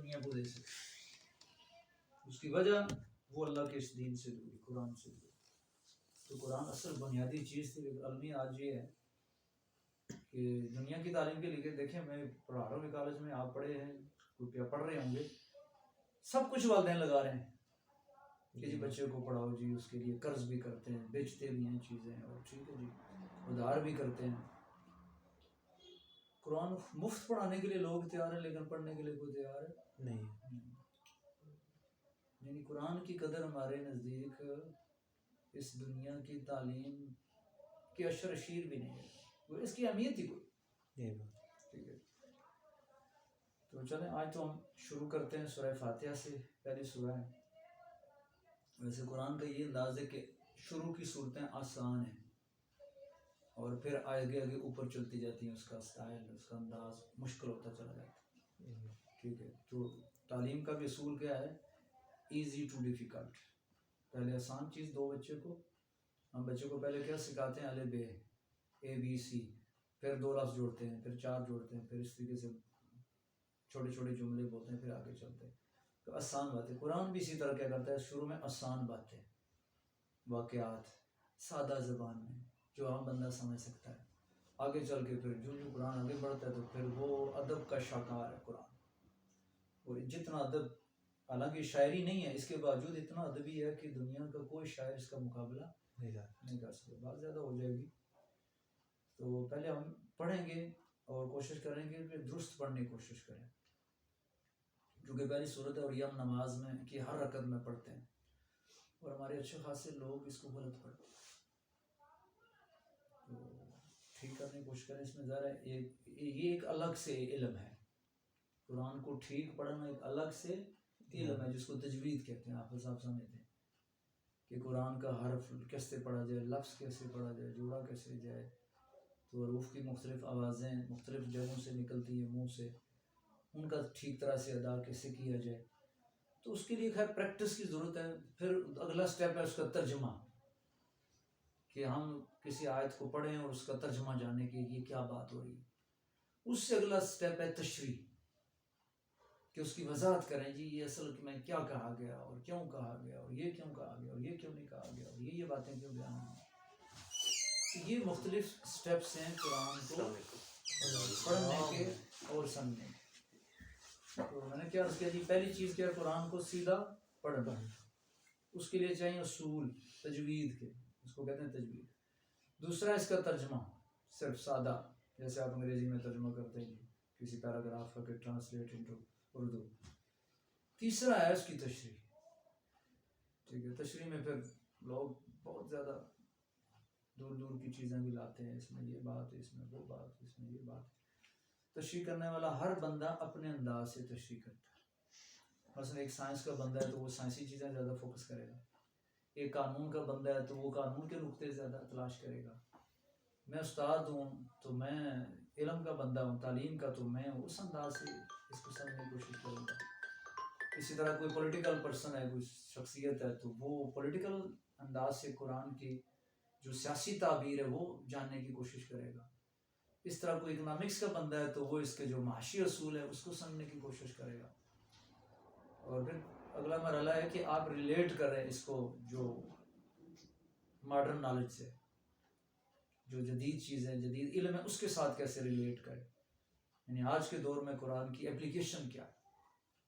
دنیا کو دے سکے. اس کی وجہ وہ اللہ کے اس دین سے دوری, قرآن سے دوری. تو قرآن اصل بنیادی چیز تھی. لیکن المی آج یہ ہے کہ دنیا کی تعلیم کے لیے دیکھیں, میں پڑھا رہا ہوں کالج میں, آپ پڑھے ہیں, کوئی پڑھ رہے ہوں گے, سب کچھ والدین لگا رہے ہیں کہ جی بچے کو پڑھاؤ جی, اس کے لیے قرض بھی کرتے ہیں, بیچتے بھی ہیں چیزیں, اور ٹھیک ہے جی ادھار بھی کرتے ہیں. قرآن مفت پڑھانے کے لیے لوگ تیار ہیں, لیکن پڑھنے کے لیے کوئی تیار نہیں. یعنی قرآن کی قدر ہمارے نزدیک اس دنیا کی تعلیم کے اشر اشیر بھی نہیں ہے, اس کی اہمیت ہی کوئی. ٹھیک ہے, تو چلیں آج تو ہم شروع کرتے ہیں سورہ فاتحہ سے. پہلی سورہ ہے. ویسے قرآن کا یہ انداز ہے کہ شروع کی صورتیں آسان ہیں اور پھر آگے آگے اوپر چلتی جاتی ہیں. اس کا سٹائل, اس کا انداز مشکل ہوتا چلا جاتا ہے. ٹھیک ہے, تو تعلیم کا بھی اصول کیا ہے, ایزی ٹو ڈیفیکلٹ. پہلے آسان چیز دو بچے کو. ہم بچے کو پہلے کیا سکھاتے ہیں, الف ب, اے بی سی, پھر 2 لفظ جوڑتے ہیں, پھر 4 جوڑتے ہیں, پھر اس طریقے سے چھوٹے چھوٹے جملے بولتے ہیں, پھر آگے چلتے ہیں. تو آسان باتیں, قرآن بھی اسی طرح کیا کرتا ہے, شروع میں آسان باتیں, واقعات سادہ زبان میں جو عام بندہ سمجھ سکتا ہے. آگے چل کے پھر جو قرآن آگے بڑھتا ہے تو پھر وہ ادب کا شاہکار ہے قرآن. اور جتنا ادب, حالانکہ شاعری نہیں ہے, اس کے باوجود اتنا ادبی ہے کہ دنیا کا کوئی شاعر اس کا مقابلہ نہیں کر سکتا. بات زیادہ ہو جائے گی, تو پہلے ہم پڑھیں گے اور کوشش کریں گے کہ درست پڑھنے کی کوشش کریں, کیونکہ پہلی صورت ہے اور یہ ہم نماز میں کہ ہر رکعت میں پڑھتے ہیں, اور ہمارے اچھے خاصے لوگ اس کو غلط پڑھتے ہیں. تو ٹھیک کرنے کی کوشش کریں. اس میں ذرا یہ ایک الگ سے علم ہے, قرآن کو ٹھیک پڑھنا ایک الگ سے علم ہے جس کو تجوید کہتے ہیں. آپ صاحب سمجھتے ہیں کہ قرآن کا حرف کیسے پڑھا جائے, لفظ کیسے پڑھا جائے, جوڑا کیسے جائے, تو حروف کی مختلف آوازیں مختلف جگہوں سے نکلتی ہیں منہ سے, ان کا ٹھیک طرح سے ادا کیسے کیا جائے. تو اس کے لیے خیر پریکٹس کی ضرورت ہے. پھر اگلا سٹیپ ہے اس کا ترجمہ, کہ ہم کسی آیت کو پڑھیں اور اس کا ترجمہ جاننے کہ یہ کیا بات ہو رہی ہے. اس سے اگلا سٹیپ ہے تشریح, کہ اس کی وضاحت کریں, جی یہ اصل میں کیا کہا گیا اور کیوں کہا گیا, اور یہ کیوں کہا گیا اور یہ کیوں نہیں کہا گیا, اور یہ باتیں کیوں بیان ہوئی. یہ مختلف سٹیپس ہیں قرآن کو پڑھنے کے اور سمجھنے کے. تو میں نے کیا عرض کیا جی, پہلی چیز کیا, قرآن کو سیدھا پڑھنا. اس کے لیے چاہیے اصول تجوید کے, اس کو کہتے ہیں تجوید. دوسرا اس کا ترجمہ, صرف سادہ, جیسے آپ انگریزی میں ترجمہ کرتے ہیں کسی پیراگراف کا کہ ٹرانسلیٹ انٹو اردو. تیسرا ہے اس کی تشریح. ٹھیک ہے, تشریح میں پھر لوگ بہت زیادہ دور دور کی چیزیں بھی لاتے ہیں, اس میں یہ بات, اس میں وہ بات, اس میں یہ بات. تشریح کرنے والا ہر بندہ اپنے انداز سے تشریح کرتا ہے. مثلا ایک سائنس کا بندہ ہے تو وہ سائنسی چیزیں زیادہ فوکس کرے گا. ایک قانون کا بندہ ہے تو وہ قانون کے نقطے زیادہ تلاش کرے گا. میں استاد ہوں تو میں علم کا بندہ ہوں, تعلیم کا, تو میں اس انداز سے اس کو سمجھنے کی کوشش کروں گا. اسی طرح کوئی پولیٹیکل پرسن ہے, کوئی شخصیت ہے, تو وہ پولیٹیکل انداز سے قرآن کی جو سیاسی تعبیر ہے وہ جاننے کی کوشش کرے گا. اس طرح کوئی اکنامکس کا بندہ ہے تو وہ اس کے جو معاشی اصول ہے اس کو سمجھنے کی کوشش کرے گا. اور پھر اگلا مرحلہ ہے کہ آپ ریلیٹ کریں اس کو جو ماڈرن نالج سے, جو جدید چیزیں, جدید علم ہے, اس کے ساتھ کیسے ریلیٹ کریں, یعنی آج کے دور میں قرآن کی اپلیکیشن کیا ہے.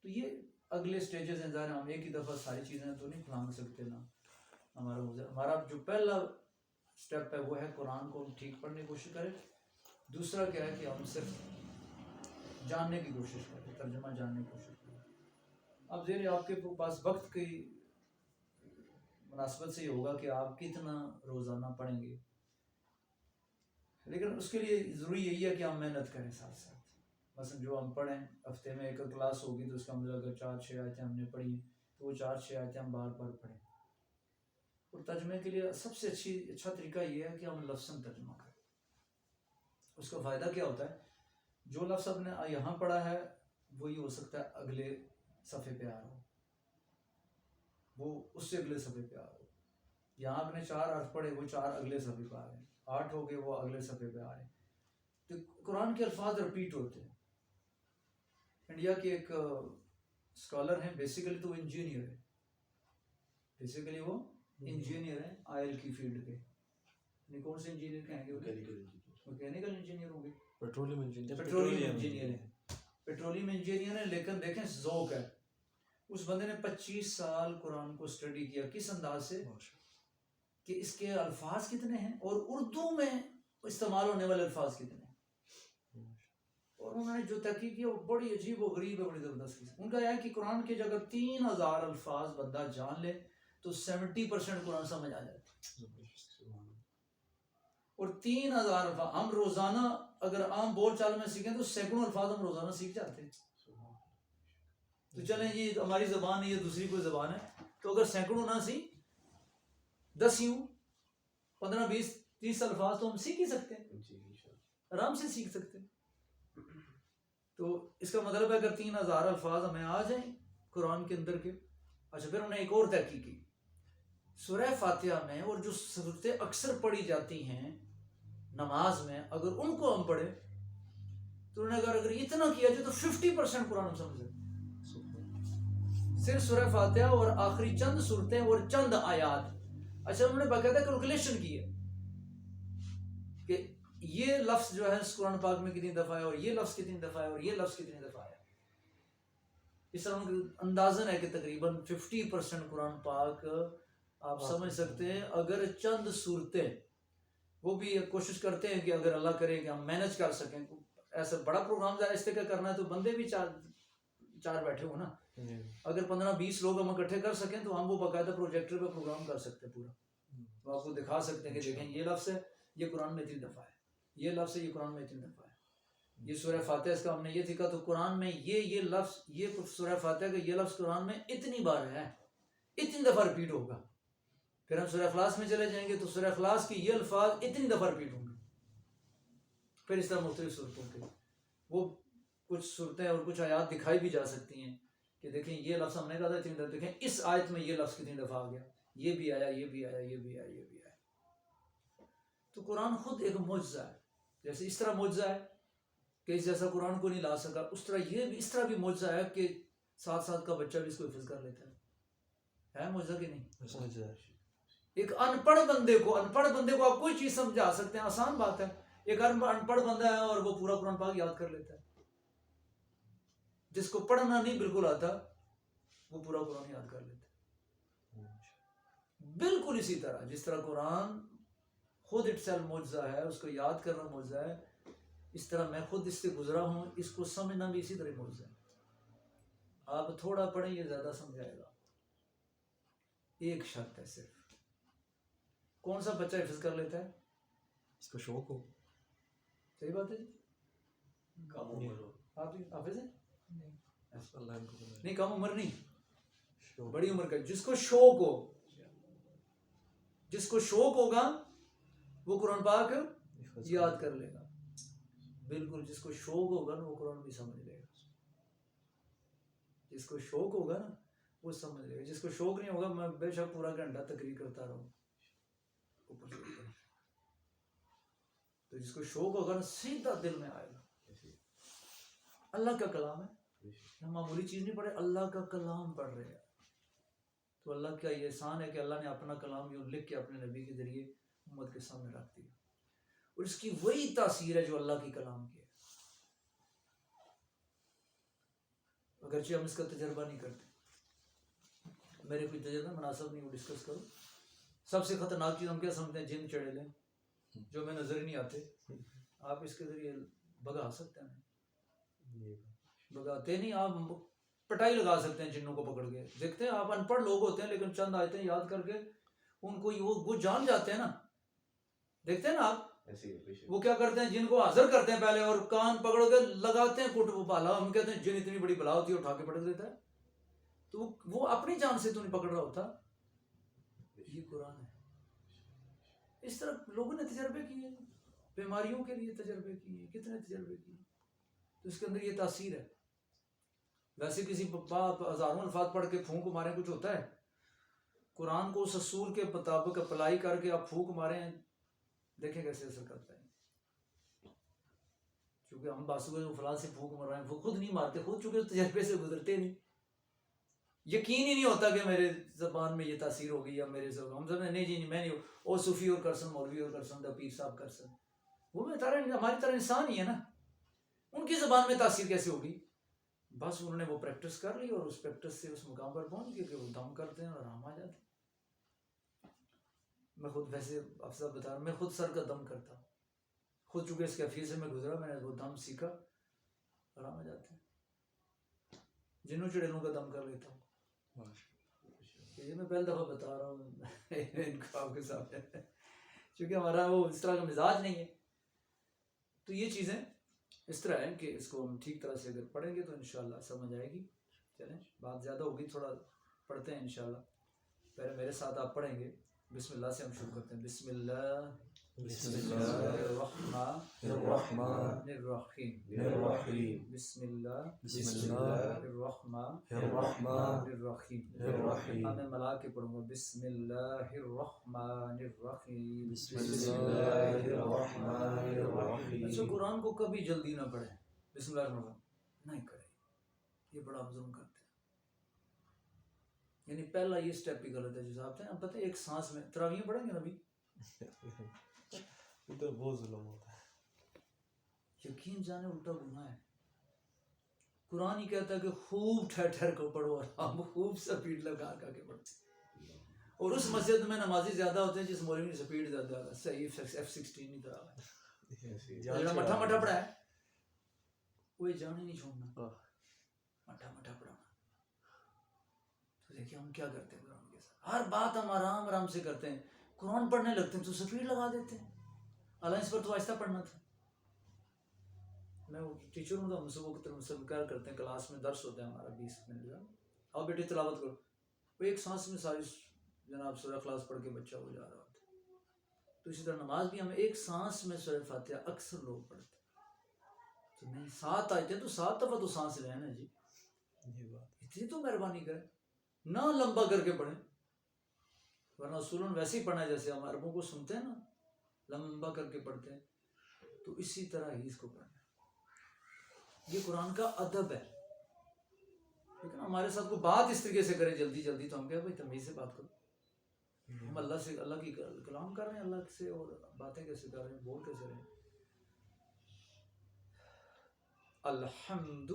تو یہ اگلے سٹیجز ہیں. ظاہر ہم ایک ہی دفعہ ساری چیزیں تو نہیں پھلانگ سکتے نا. ہمارا جو پہلا سٹیپ ہے وہ ہے قرآن کو ہم ٹھیک پڑھنے کی کوشش کریں. دوسرا کیا ہے کہ ہم صرف جاننے کی کوشش کریں, ترجمہ جاننے کی کوشش کریں. اب ذہن آپ کے پاس وقت کی مناسبت سے یہ ہوگا کہ آپ کتنا روزانہ پڑھیں گے, لیکن اس کے لیے ضروری یہی ہے کہ ہم محنت کریں ساتھ ساتھ. مثلا جو ہم پڑھیں, ہفتے میں ایک کلاس ہوگی تو اس کا مطلب اگر 4-6 آیتیں ہم نے پڑھی تو وہ 4-6 آیتیں ہم بار بار پڑھیں. اور ترجمے کے لیے سب سے اچھا طریقہ یہ ہے کہ ہم لفظاً ترجمہ کریں. اس کا فائدہ کیا ہوتا ہے, جو لفظ آپ نے یہاں پڑھا ہے وہی ہو سکتا ہے اگلے صفحے پہ آ رہا ہو, وہ اس سے اگلے صفحے پہ آ رہا ہو. یہاں آپ نے 4 حرف پڑھے, وہ 4 اگلے صفحے پہ آ رہے ہیں, 8 ہو گئے وہ اگلے صفحے پہ آ رہے ہیں. تو قرآن کے الفاظ رپیٹ ہوتے ہیں. انڈیا کی ایک اسکالر ہیں, بیسیکلی تو وہ انجینئر ہے, بیسیکلی وہ انجینئر ہیں آئل کی فیلڈ کے. یعنی کون سے انجینئر کہیں گے, میکینیکل انجینئر ہوں گے, پیٹرولیم انجینئر انجینئر ہیں, پیٹرولیم انجینئر ہیں. لیکن دیکھیں ذوق ہے, اس بندے نے 25 سال قرآن کو اسٹڈی کیا. کس انداز سے کہ اس کے الفاظ کتنے ہیں اور اردو میں استعمال ہونے والے الفاظ کتنے ہیں, اور انہوں نے جو تحقیق کی وہ بڑی عجیب و غریب ہے, بڑی زبردست. ان کا یہ ہے کہ قرآن کے اگر 3000 الفاظ بندہ جان لے تو 70% قرآن سمجھ آ جاتا ہے. اور 3000 الفاظ ہم روزانہ اگر عام بول چال میں سیکھیں تو سینکڑوں الفاظ ہم روزانہ سیکھ جاتے ہیں. تو چلیں یہ ہماری زبان ہے, یہ دوسری کوئی زبان ہے, تو اگر سینکڑوں نہ سی 10 یوں 15 20 30 الفاظ تو ہم سیکھ ہی سکتے ہیں, آرام سے سیکھ سکتے ہیں. تو اس کا مطلب ہے اگر 3000 الفاظ ہمیں آ جائیں قرآن کے اندر کے. اچھا, پھر انہوں نے ایک اور تحقیق کی سورہ فاتحہ میں, اور جو صورتیں اکثر پڑھی جاتی ہیں نماز میں, اگر ان کو ہم پڑھیں تو انہوں نے اگر اتنا کیا جائے تو 50% قرآن ہم سمجھ سکتے ہیں. صرف سورہ فاتحہ اور آخری چند صورتیں اور چند آیات. اچھا, انہوں نے باقاعدہ کیلکولیشن کی ہے کہ یہ لفظ جو ہے قرآن پاک میں کتنی دفعہ ہے, اور یہ لفظ کتنی دفعہ ہے, اور یہ لفظ کتنی دفعہ ہے. اس طرح ان کا اندازن ہے کہ تقریباً 50% قرآن پاک آپ سمجھ سکتے ہیں اگر چند صورتیں. وہ بھی کوشش کرتے ہیں کہ اگر اللہ کرے کہ ہم مینج کر سکیں. ایسا بڑا پروگرام ذرا اس طرح کرنا ہے تو بندے بھی چار بیٹھے ہو نا, اگر 15-20 لوگ ہم اکٹھے کر سکیں تو ہم وہ باقاعدہ پروجیکٹر پہ پروگرام کر سکتے ہیں پورا. تو آپ کو دکھا سکتے ہیں کہ دیکھیں یہ لفظ ہے, یہ قرآن میں 3 دفعہ ہے, یہ لفظ ہے, یہ قرآن میں 3 دفعہ ہے. یہ سورہ فاتحہ اس کا ہم نے یہ سیکھا, تو قرآن میں یہ لفظ, یہ سورہ فاتحہ کا یہ لفظ قرآن میں اتنی بار ہے, اتنی دفعہ ریپیٹ ہوگا. پھر ہم سورہ اخلاص میں چلے جائیں گے تو سورہ اخلاص کی یہ الفاظ اتنی دفعہ ریپیٹ ہوں گے. پھر اس طرح مختلف صورتوں کے وہ کچھ صورتیں اور کچھ آیات دکھائی بھی جا سکتی ہیں کہ دیکھیں یہ لفظ ہم نے کہا تھا اتنی دفعہ, دیکھیں اس آیت میں یہ لفظ کتنی دفعہ آ گیا, یہ بھی آیا, یہ بھی آیا, یہ بھی آیا, یہ بھی آیا. تو قرآن خود ایک معجزہ ہے. جیسے اس طرح معجزہ ہے کہ اس جیسا قرآن کو نہیں لا سکا, اس طرح یہ بھی اس طرح بھی معجزہ ہے کہ 7 سال کا بچہ بھی اس کو حفظ کر لیتا ہے معجزہ کہ نہیں؟ ایک ان پڑھ بندے کو آپ کوئی چیز سمجھا سکتے ہیں, آسان بات ہے. ایک ان پڑھ بندہ ہے اور وہ پورا قرآن پاک یاد کر لیتا ہے. جس کو پڑھنا نہیں بالکل آتا وہ پورا قرآن یاد کر لیتا ہے. بالکل اسی طرح جس طرح قرآن خود اٹسیلف معجزہ ہے, اس کو یاد کرنا معجزہ ہے, اس طرح میں خود اس سے گزرا ہوں, اس کو سمجھنا بھی اسی طرح معجزہ ہے. آپ تھوڑا پڑھیں یہ زیادہ سمجھائے گا. ایک شرط ہے صرف, کون سا بچہ حفظ کر لیتا ہے؟ اس کو شوق ہو. صحیح بات ہے جی, کم عمر ہو. آپ حافظ ہیں نہیں, کم عمر نہیں, بڑی عمر کا. جس کو شوق ہو, جس کو شوق ہوگا وہ قرآن پاک یاد کر لے گا. بالکل, جس کو شوق ہوگا نا وہ قرآن بھی سمجھ لے گا. جس کو شوق ہوگا نا وہ سمجھ لے گا. جس کو شوق نہیں ہوگا میں بے شک پورا گھنٹہ تقریر کرتا رہوں اوپر سے. تو جس کو شوق ہوگا نا سیدھا دل میں آئے گا. اللہ کا کلام ہے, ہم معمولی چیز نہیں پڑھے, اللہ کا کلام پڑھ رہے ہیں. تو اللہ کا یہ احسان ہے کہ اللہ نے اپنا کلام یوں لکھ کے اپنے نبی کے ذریعے امت کے سامنے رکھ دیا, اور اس کی وہی تاثیر ہے جو اللہ کی کلام کی ہے. اگرچہ ہم اس کا تجربہ نہیں کرتے. میرے کوئی تجربہ مناسب نہیں وہ ڈسکس کرو. سب سے خطرناک چیز ہم کیا سمجھتے ہیں؟ جن چڑیلیں جو ہمیں نظر ہی نہیں آتے. آپ اس کے ذریعے بگا سکتے ہیں, بگاتے نہیں, آپ پٹائی لگا سکتے ہیں جنوں کو پکڑ کے. دیکھتے ہیں آپ ان پڑھ لوگ ہوتے ہیں لیکن چند آیتیں یاد کر کے ان کو وہ جان جاتے ہیں نا. دیکھتے ہیں نا آپ وہ کیا کرتے ہیں, جن کو حاضر کرتے ہیں پہلے اور کان پکڑ کے لگاتے ہیں کٹ وہ بالا. ہم کہتے ہیں جن اتنی بڑی بلا ہوتی ہے اٹھا کے پٹک دیتا ہے. تو وہ اپنی جان سے تو نہیں پکڑ رہا ہوتا, یہ قرآن ہے. اس طرح لوگوں نے تجربے کیے, بیماریوں کے لیے تجربے کیے, کتنے تجربے کیے. تو اس کے اندر یہ تاثیر ہے. ویسے کسی باپ ہزاروں الفاظ پڑھ کے پھونک مارے کچھ ہوتا ہے؟ قرآن کو اس اصول کے مطابق اپلائی کر کے آپ پھونک مارے ہیں, دیکھیں کیسے اثر کرتا ہے. چونکہ ہم باسو فلاں سے پھونک مار رہے ہیں, وہ خود نہیں مارتے, خود چونکہ تجربے سے گزرتے نہیں. یقین ہی نہیں ہوتا کہ میرے زبان میں یہ تاثیر ہوگی یا میرے سے ہم سب نہیں جی نہیں میں نہیں او صوفی اور کرسن مولوی اور کرسن دا پیر صاحب کرسن وہ میں ہماری طرح انسان ہی ہے نا، ان کی زبان میں تاثیر کیسے ہوگی؟ بس انہوں نے وہ پریکٹس کر لی اور اس پریکٹس سے اس مقام پر پہنچ گئے کہ وہ دم کرتے ہیں اور آرام آ جاتے ہیں۔ میں خود ویسے افضل بتا رہا ہوں، میں خود سر کا دم کرتا ہوں خود، چونکہ اس کیفیت سے میں گزرا، میں نے وہ دم سیکھا، آرام آ جاتے ہیں۔ جنوں چڑیلوں کا دم کر لیتا ہوں، یہ میں پہلی دفعہ بتا رہا ہوں ان کو آپ کے سامنے، چونکہ ہمارا وہ اس طرح کا مزاج نہیں ہے۔ تو یہ چیزیں اس طرح ہیں کہ اس کو ہم ٹھیک طرح سے اگر پڑھیں گے تو انشاءاللہ سمجھ آئے گی۔ چلیں بات زیادہ ہوگی، تھوڑا پڑھتے ہیں انشاءاللہ۔ پہلے میرے ساتھ آپ پڑھیں گے، بسم اللہ سے ہم شروع کرتے ہیں۔ بسم اللہ الرحمن الرحیم، بسم اللہ الرحمن الرحیم۔ اب میں ملا کے پڑھوں گا، بسم اللہ الرحمن الرحیم۔ اچھا، قرآن کو کبھی جلدی نہ پڑھیں، بسم اللہ الرحمن الرحیم نہیں کریں، یہ بڑا ظلم کرتے ہیں۔ یعنی پہلا یہ سٹیپ بھی غلط ہے جو صاحب تھے، اب پتہ ہے ایک سانس میں تراویح پڑھیں گے نبی، ادھر بہت ظلم ہوتا ہے، یقین جانے الٹا گناہ ہے۔ قرآن ہی کہتا ہے کہ خوب ٹھہر ٹھہر کو پڑھو، اور ہم خوب سپیڈ لگا کے پڑھتے ہیں، اور اس مسجد میں نمازی زیادہ ہوتے ہیں جس مولوی کی سپیڈ زیادہ ہے، صحیح F16 نہیں طرح ہے، جڑا مٹھا مٹھا پڑھا ہے وہ یہ جان ہی نہیں چھوڑنا، مٹھا مٹھا پڑھانا۔ تو دیکھیں ہم کیا کرتے ہیں قرآن کے ساتھ، ہر بات ہم آرام آرام سے کرتے ہیں، قرآن پڑھنے لگتے ہیں تو سپیڈ لگا دیتے ہیں، الائنس پر تو آہستہ پڑھنا تھا۔ میں ٹیچر ہوں تو ہم سے وہ کیا کرتے ہیں، کلاس میں درس ہوتا ہے ہمارا 20 منٹ کا، اور بیٹے تلاوت کرو، وہ ایک سانس میں ساری جناب سورہ اخلاص پڑھ کے بچہ ہو جا رہا ہوتا ہے۔ تو اسی طرح نماز بھی ہم ایک سانس میں سورہ فاتحہ اکثر لوگ پڑھتے ہیں، تو نہیں 7 آیتیں تو 7 دفعہ تو سانس لیں نا جی، اتنی تو مہربانی کریں، نہ لمبا کر کے پڑھیں، ورنہ اصولاً ویسے ہی پڑھنا ہے جیسے ہم عربوں کو سنتے ہیں نا، لمبا کر کے پڑھتے ہیں، تو اسی طرح ہی اس کو پڑھنا ہے۔ یہ قرآن کا ادب ہے، لیکن ہمارے ساتھ کوئی بات اس طریقے سے کرے جلدی جلدی تو ہم کہے بھائی تمیز سے بات کرو، ہم اللہ سے اللہ کی کلام کر رہے ہیں اللہ سے، اور باتیں کیسے کر رہے ہیں، بول کیسے رہے ہیں۔ الحمد،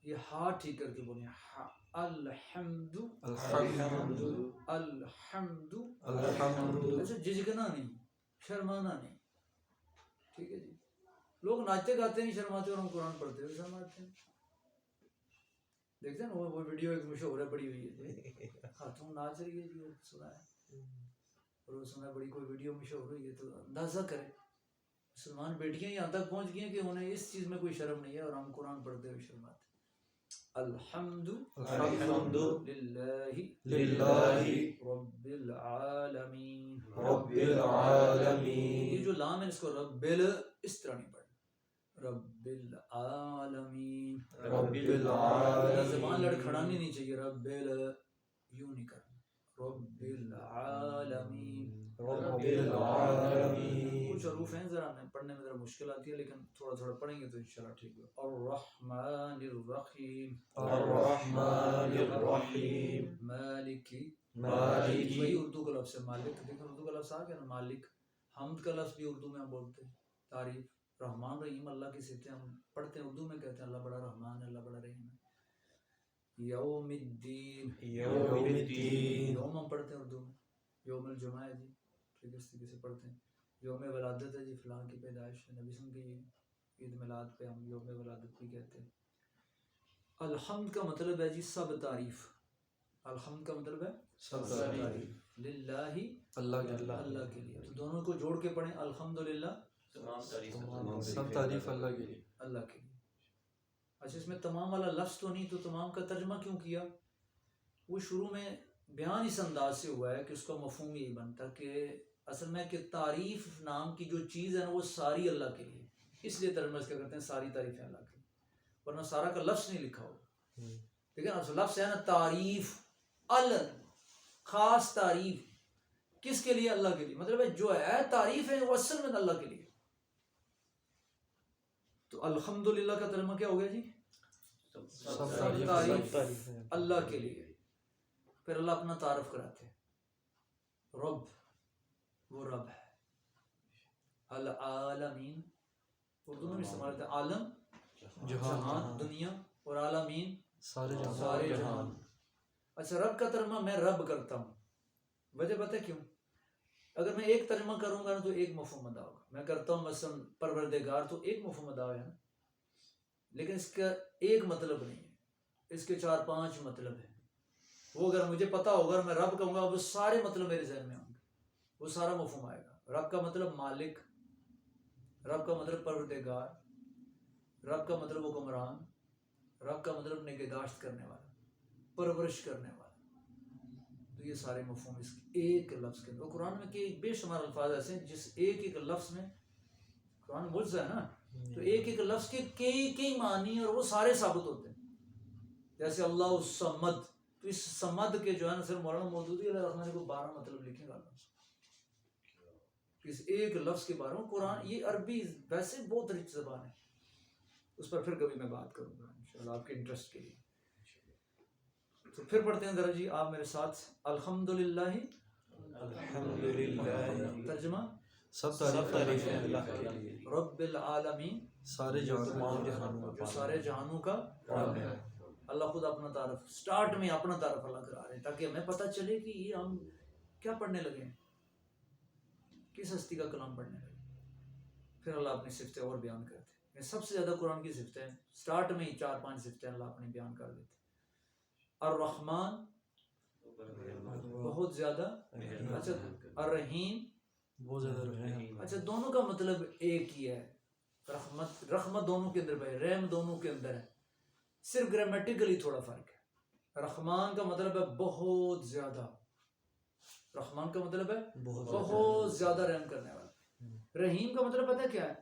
یہ ہا ٹھیک کر کے بولیں، ہا، الحمد الحمد، ایسے جھجکنا نہیں، شرمانا نہیں، ٹھیک ہے جی۔ لوگ ناچتے گاتے نہیں شرماتے، اور ہم قرآن پڑھتے ہوئے شرماتے ہیں۔ دیکھتے ہیں نا وہ ویڈیو ایک مشہور ہے پڑی ہوئی ہے، خاتون ناچ رہی ہے جی، وہ سنا ہے، اور وہ سنا بڑی کوئی ویڈیو مشہور ہوئی ہے، تو اندازہ کریں مسلمان بیٹیاں یہاں تک پہنچ گئی ہیں کہ انہیں اس چیز میں کوئی شرم نہیں ہے، اور ہم قرآن پڑھتے ہوئے شرماتے ہیں۔ الحمد للہ رب العالمین، یہ جو لام ہے اس کو رب اس طرح نہیں پڑھنا، رب العالمین، زبان لڑکھڑانی نہیں چاہیے، رب یوں نہیں کرنا، رب العالمین۔ کچھ حروف ہیں ذرا پڑھنے میں ذرا مشکل آتی ہے، لیکن تھوڑا تھوڑا پڑھیں گے تو انشاءاللہ ٹھیک ہوگا۔ الرحمن الرحیم، مالک، وہی اردو کا لفظ ہے مالک، دیکھیں اردو کا لفظ آ گیا نا مالک۔ حمد کا لفظ بھی اردو میں ہم بولتے ہیں، تعریف، رحمان رحیم اللہ کی صفتیں ہم پڑھتے ہیں، اردو میں کہتے ہیں اللہ بڑا رحمان ہے، اللہ بڑا رحیم ہے۔ یوم الدین، یوم ہم پڑھتے ہیں اردو میں، یوم الجمعہ ہے جی، ٹھیک ہے اس طریقے سے پڑھتے ہیں۔ یوم ولادت ہے جی، فلاں کی پیدائش ہے، نبی صلی اللہ علیہ وسلم کی عید میلاد پہ ہم یوم ولادت بھی کہتے ہیں۔ الحمد کا مطلب ہے جی سب تعریف، الحمد کا مطلب ہے سب تعریف، للہ اللہ کے لیے، تو دونوں کو جوڑ کے پڑھیں، الحمدللہ سب تعریف اللہ کے لیے، اللہ کے لیے۔ اچھا اس میں تمام والا لفظ تو نہیں، تو تمام کا ترجمہ کیوں کیا؟ وہ شروع میں بیان اس انداز سے ہوا ہے کہ اس کا مفہوم یہی بنتا کہ اصل میں کہ تعریف نام کی جو چیز ہے نا وہ ساری اللہ کے لیے، اس لیے ترجمہ اس کا کرتے ہیں ساری تعریفیں اللہ کی، ورنہ سارا کا لفظ نہیں لکھا ہو، لیکن اب لفظ ہے نا تعریف، خاص تعریف کس کے لیے؟ اللہ کے لیے، مطلب ہے جو ہے تعریف ہے وہ اصل میں اللہ کے لیے۔ تو الحمدللہ کا ترجمہ کیا ہو گیا جی؟ سب تعریف اللہ کے لیے. پھر اللہ اپنا تعارف کراتے ہیں. رب وہ رب ہے. العالمین اردو میں بھی استعمال ہوتا ہے. عالم جہان دنیا اور عالمین سارے جہان. اچھا رب کا ترجمہ میں رب کرتا ہوں. وجہ پتہ ہے کیوں؟ اگر میں ایک ترجمہ کروں گا تو ایک مفہوم ادا ہوگا. میں کرتا ہوں مثلا پروردگار تو ایک مفہوم ادا ہے نا، لیکن اس کا ایک مطلب نہیں ہے، اس کے 4-5 مطلب ہیں. وہ اگر مجھے پتہ ہوگا میں رب کہوں گا وہ سارے مطلب میرے ذہن میں ہوں گے، وہ سارا مفہوم آئے گا. رب کا مطلب مالک، رب کا مطلب پروردگار، رب کا مطلب حکمران، رب کا مطلب نگہداشت کرنے والا، پرورش کرنے والا. تو یہ سارے مفہوم اس ایک لفظ کے اندر. قرآن میں کہ بے شمار الفاظ ایسے ہیں جس ایک لفظ میں، قرآن معجزہ ہے نا، تو ایک لفظ کے کئی معنی اور وہ سارے ثابت ہوتے ہیں. جیسے اللہ الصمد، تو اس سمد کے جو ہے نا صرف مولانا مودودی علیہ الرحمٰن کو 12 مطلب لکھے گا اس ایک لفظ کے بارے میں. قرآن یہ عربی ویسے بہت رچ زبان ہے، اس پر پھر کبھی میں بات کروں گا انشاءاللہ آپ کے انٹرسٹ کے لیے. تو پھر پڑھتے ہیں ذرا جی آپ میرے ساتھ. الحمدللہ ترجمہ سب تعریف ہے اللہ کے لیے، رب العالمین سارے جہانوں کا رب ہے. اللہ خود اپنا تعارف سٹارٹ میں اپنا تعارف اللہ کرا رہے ہیں تاکہ ہمیں پتہ چلے کہ یہ ہم کیا پڑھنے لگے ہیں، کس ہستی کا کلام پڑھنے لگے. پھر اللہ اپنی صفتیں اور بیان کرتے ہیں. سب سے زیادہ قرآن کی صفتیں سٹارٹ میں ہی 4-5 صفتیں اللہ اپنی بیان کر دیتے. الرحمن بہت زیادہ، اچھا الرحیم بہت زیادہ. اچھا دونوں کا مطلب ایک ہی ہے. رحمت دونوں کے اندر ہے، رحم دونوں کے اندر ہے، صرف گرامیٹیکلی تھوڑا فرق ہے. رحمان کا مطلب ہے بہت زیادہ، رحمان کا مطلب ہے بہت زیادہ رحم کرنے والا. رحیم کا مطلب پتہ کیا ہے؟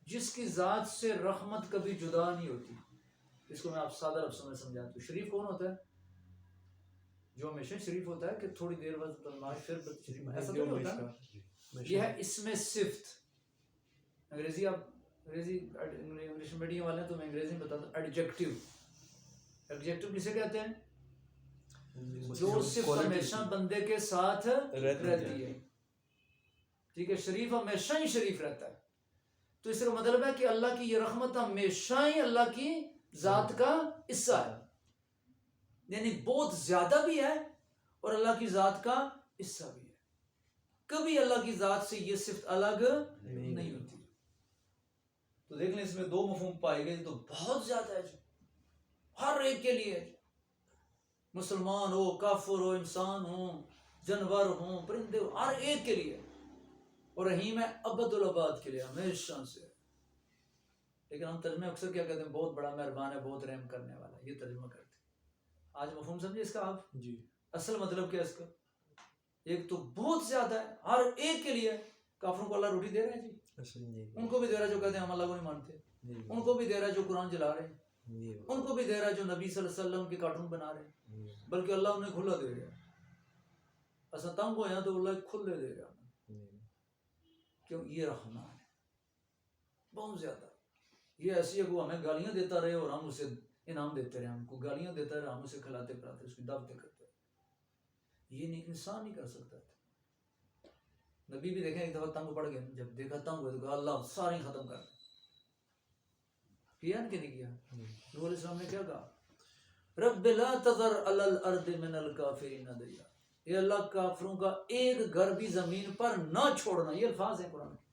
جس کی ذات سے رحمت کبھی جدا نہیں ہوتی. اس کو میں آپ سادہ لفظوں میں سمجھاتا ہوں. شریف کون ہوتا ہے؟ جو ہمیشہ شریف ہوتا ہے کہ تھوڑی دیر بعد بدمعاش پھر شریف، ایسا تو نہیں ہوتا. یہ ہے اس میں صفت. انگریزی آپ انگلش میڈیم والے ہیں تو میں انگریزی میں بتاتا ہوں. ایڈجیکٹیو. ایڈجیکٹیو کسے کہتے ہیں؟ جو صفت ہمیشہ بندے کے ساتھ رہتی ہے. ٹھیک ہے، شریف ہمیشہ ہی شریف رہتا ہے. تو اس کا مطلب ہے کہ اللہ کی یہ رحمت ہمیشہ ہی اللہ کی ذات کا حصہ ہے، یعنی بہت زیادہ بھی ہے اور اللہ کی ذات کا حصہ بھی ہے. کبھی اللہ کی ذات سے یہ صفت الگ نہیں ہوتی. تو دیکھ لیں اس میں 2 مفہوم پائے گئے. تو بہت زیادہ ہے جو ہر ایک کے لیے، مسلمان ہو، کافر ہو، انسان ہو، جانور ہوں، پرندے ہو، ہر ایک کے لیے. اور رحیم ہے ابد الاباد کے لیے، ہمیشہ سے. لیکن ہم ترجمے اکثر کیا کہتے ہیں؟ بہت بڑا مہربان ہے، بہت رحم کرنے والا. یہ ترجمہ کرتے ہیں. آج مفہوم سمجھے اس کا آپ؟ جی. اصل مطلب کیا اس کا؟ ایک تو بہت زیادہ ہے ہر ایک کے لیے. کافروں کو اللہ روٹی دے رہے ہیں جی، ان کو بھی دے رہا ہے جو کہتے ہیں ہم اللہ کو نہیں مانتے، ان کو بھی دے رہا ہے جو قرآن جلا رہے ہیں، ان کو بھی دے رہا ہے جو نبی صلی اللہ علیہ وسلم کے کارٹون بنا رہے ہیں، بلکہ اللہ انہیں کھلا دے رہا ہے. اصل تنگ ہو یہاں تو اللہ کھلے دے رہا ہے. کیوں؟ یہ رحمان ہے بہت زیادہ. یہ ایسی ہے کہ وہ ہمیں گالیاں دیتا رہے اور ہم اسے انعام دیتے رہے. ہم کو گالیاں دیتا رہے، ہم اسے کھلاتے پلاتے اس کی دعوتیں کرتے. یہ نہیں انسان نہیں کر سکتا تھا. نبی بھی دیکھیں ایک دفعہ تنگ پڑ گئے، جب دیکھا تنگ ہوئے تو کہا اللہ سارے ختم کر. کیا کہ نہیں کیا؟ نبی علیہ السلام نے کیا کہا؟ رب لا تذر علی الارض من الکافرین دیارا. یہ اللہ کافروں کا ایک گھر بھی زمین پر نہ چھوڑنا. یہ الفاظ ہیں قرآن کے.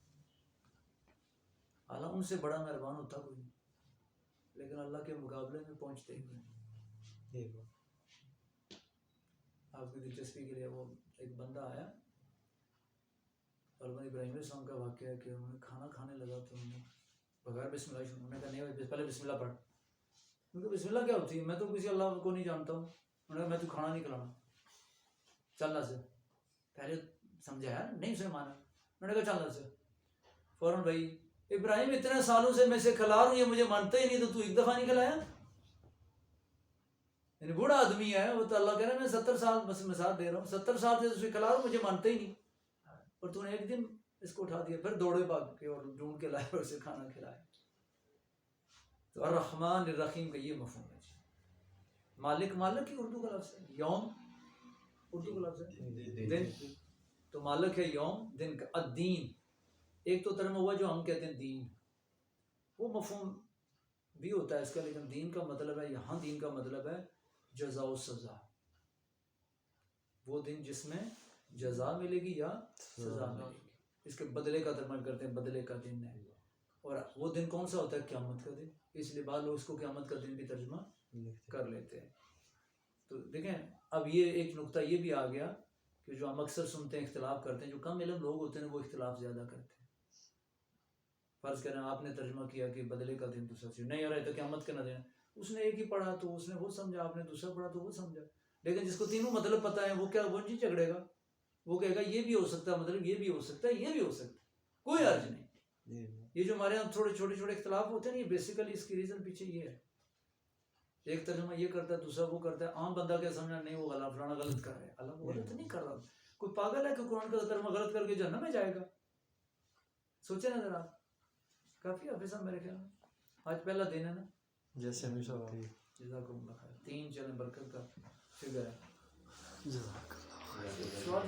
اللہ ان سے بڑا مہربان ہوتا کوئی نہیں، لیکن اللہ کے مقابلے میں پہنچتے ہی نہیں. آپ کی دلچسپی کے لیے وہ ایک بندہ آیا، علامہ ابراہیم علیہ السلام کا واقعہ ہے کہ انہوں نے کھانا کھانے لگا تو انہوں نے بغیر بسم اللہ شروع. انہوں نے کہا نہیں پہلے بسم اللہ پڑھ. ان کو بسم اللہ کیا ہوتی ہے؟ میں تو کسی اللہ کو نہیں جانتا ہوں. انہوں نے کہا میں تو کھانا نہیں کھلانا، چلنا سے. پہلے سمجھایا نہیں، اسے مانا. انہوں نے کہا چلنا سے. فوراً بھائی ابراہیم اتنے سالوں سے میں اسے کھلا رہا ہوں، یہ مجھے مانتا ہی نہیں، تو ایک دفعہ نہیں کھلایا؟ یعنی بوڑھا آدمی ہے وہ، تو اللہ کہہ رہا ہے میں 70 سال بس مثال دے رہا ہوں، 70 سال سے اسے کھلا رہا ہوں، مجھے مانتا ہی نہیں، اور تو نے ایک دن اس کو اٹھا دیا. پھر دوڑے بھاگ کے اور ڈھونڈ کے لائے اور اسے کھانا کھلایا. تو الرحمن الرحیم کا یہ مفہوم ہے جی. مالک مالک ہی اردو کا لفظ ہے. یوم اردو کا لفظ ہے دن، تو مالک ہے یوم دن کا. الدین ایک تو ترجمہ ہوا جو ہم کہتے ہیں دین، وہ مفہوم بھی ہوتا ہے اس کا، لیکن دین کا مطلب ہے یہاں، دین کا مطلب ہے جزا و سزا. وہ دن جس میں جزا ملے گی یا سزا ملے گی. اس کے بدلے کا ترجمہ کرتے ہیں بدلے کا دن ہے. اور وہ دن کون سا ہوتا ہے؟ قیامت کا دن. اس لیے بعض لوگ اس کو قیامت کا دن بھی ترجمہ کر لیتے ہیں. تو دیکھیں اب یہ ایک نقطہ یہ بھی آ گیا کہ جو ہم اکثر سنتے ہیں اختلاف کرتے ہیں، جو کم علم لوگ ہوتے ہیں وہ اختلاف زیادہ کرتے ہیں. فرض کریں آپ نے ترجمہ کیا کہ بدلے کا دن دوسرا چیز نہیں ہو رہا ہے تو قیامت کا نہ دن، اس نے ایک ہی پڑھا تو اس نے وہ سمجھا، آپ نے دوسرا پڑھا تو وہ سمجھا. لیکن جس کو تینوں مطلب پتہ ہے وہ کیا، وہ نہیں جھگڑے گا، وہ کہے گا یہ بھی ہو سکتا ہے، مطلب یہ بھی ہو سکتا ہے، یہ بھی ہو سکتا ہے، کوئی حرج نہیں. یہ جو ہمارے یہاں تھوڑے چھوٹے چھوٹے اختلاف ہوتے ہیں نا، یہ بیسیکلی اس کی ریزن پیچھے یہ ہے. ایک ترجمہ یہ کرتا ہے دوسرا وہ کرتا ہے. عام بندہ کیا سمجھا، نہیں وہ غلط فلانا غلط کر رہا ہے. اللہ وہ غلط نہیں کر رہا. کوئی پاگل ہے کہ قرآن کا ترجمہ غلط کر کے جہنم میں جائے گا؟ سوچے نا ذرا. کافی حافظ صاحب میرے خیال میں آج پہلا دن ہے نا. جیسے ہمیشہ ہوتی ہے. جزاکم اللہ خیر. 3 چلیں برکت کا فگر ہے. جزاک اللہ. سوال